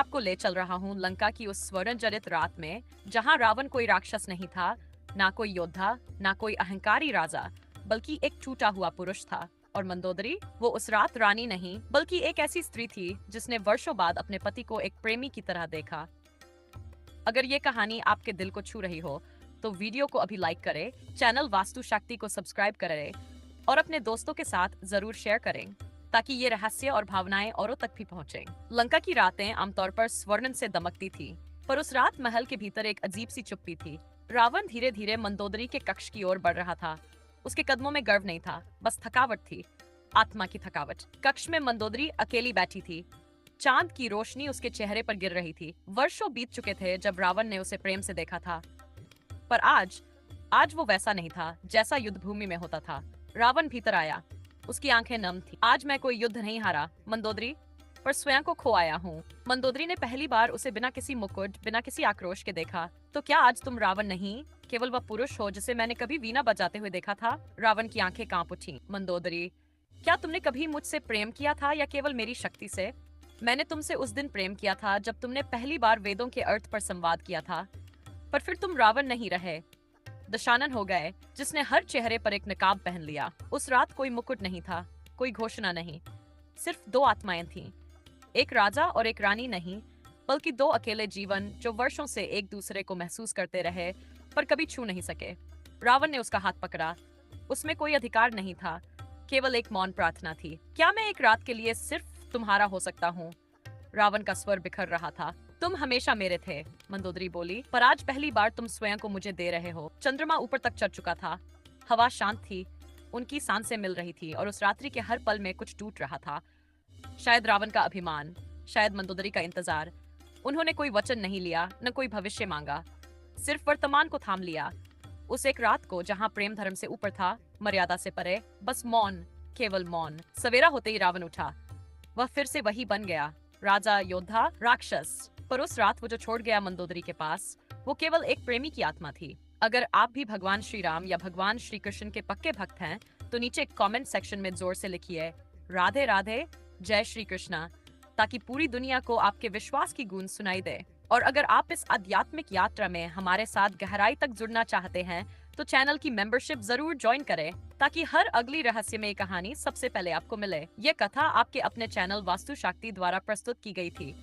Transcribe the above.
आपको ले चल रहा हूँ लंका की उस स्वर्ण जनित रात में, जहाँ रावण कोई राक्षस नहीं था, ना कोई योद्धा, ना कोई अहंकारी राजा, बल्कि एक टूटा हुआ पुरुष था। और मंदोदरी, वो उस रात रानी नहीं, बल्कि एक ऐसी स्त्री थी जिसने वर्षों बाद अपने पति को एक प्रेमी की तरह देखा। अगर ये कहानी आपके दिल को छू रही हो, तो वीडियो को अभी लाइक करें, चैनल वास्तु शक्ति को सब्सक्राइब करें और अपने दोस्तों के साथ जरूर शेयर करें, ताकि ये रहस्य और भावनाएं औरों तक भी पहुंचे। लंका की रातें आमतौर पर स्वर्ण से दमकती थी, पर उस रात महल के भीतर एक अजीब सी चुप्पी थी। रावण धीरे धीरे मंदोदरी के कक्ष की ओर बढ़ रहा था। उसके कदमों में गर्व नहीं था, बस थकावट थी, आत्मा की थकावट। कक्ष में मंदोदरी अकेली बैठी थी। चांद की रोशनी उसके चेहरे पर गिर रही थी। वर्षों बीत चुके थे जब रावण ने उसे प्रेम से देखा था, पर आज आज वो वैसा नहीं था जैसा युद्ध भूमि में होता था। रावण भीतर आया। उसकी आंखें नम थी। आज मैं कोई युद्ध नहीं हारा मंदोदरी, पर स्वयं को खो आया हूँ। मंदोदरी ने पहली बार उसे बिना किसी मुकुट, बिना किसी आक्रोश के देखा। तो क्या आज तुम रावण नहीं, केवल वह पुरुष हो जिसे मैंने कभी वीणा बजाते हुए देखा था? रावण की आंखें कांप उठी। मंदोदरी, क्या तुमने कभी मुझसे प्रेम किया था या केवल मेरी शक्ति से? मैंने तुमसे उस दिन प्रेम किया था जब तुमने पहली बार वेदों के अर्थ पर संवाद किया था, पर फिर तुम रावण नहीं रहे, दशानन हो गए, जिसने हर चेहरे पर एक नकाब पहन लिया। उस रात कोई मुकुट नहीं था, कोई घोषणा नहीं, सिर्फ दो आत्माएं थीं। एक राजा और एक रानी नहीं, बल्कि दो अकेले जीवन जो वर्षों से एक दूसरे को महसूस करते रहे, पर कभी छू नहीं सके। रावण ने उसका हाथ पकड़ा। उसमें कोई अधिकार नहीं था, केवल एक मौन प्रार्थना थी। क्या मैं एक रात के लिए सिर्फ तुम्हारा हो सकता हूँ? रावण का स्वर बिखर रहा था। तुम हमेशा मेरे थे, मंदोदरी बोली, पर आज पहली बार तुम स्वयं को मुझे दे रहे हो। चंद्रमा ऊपर तक चढ़ चुका था। हवा शांत थी। उनकी सांसें मिल रही थी और उस रात्रि के हर पल में कुछ टूट रहा था। शायद रावण का अभिमान, शायद मंदोदरी का इंतजार। उन्होंने कोई वचन नहीं लिया, न कोई भविष्य मांगा, सिर्फ वर्तमान को थाम लिया। उस एक रात को जहाँ प्रेम धर्म से ऊपर था, मर्यादा से परे, बस मौन, केवल मौन। सवेरा होते ही रावण उठा। वह फिर से वही बन गया, राजा, योद्धा, राक्षस। पर उस रात वो जो छोड़ गया मंदोदरी के पास, वो केवल एक प्रेमी की आत्मा थी। अगर आप भी भगवान श्री राम या भगवान श्री कृष्ण के पक्के भक्त हैं, तो नीचे कमेंट सेक्शन में जोर से लिखिए राधे राधे, जय श्री कृष्णा, ताकि पूरी दुनिया को आपके विश्वास की गूंज सुनाई दे। और अगर आप इस आध्यात्मिक यात्रा में हमारे साथ गहराई तक जुड़ना चाहते हैं, तो चैनल की मेंबरशिप जरूर ज्वाइन करें, ताकि हर अगली रहस्यमय कहानी सबसे पहले आपको मिले। ये कथा आपके अपने चैनल वास्तु शक्ति द्वारा प्रस्तुत की गई थी।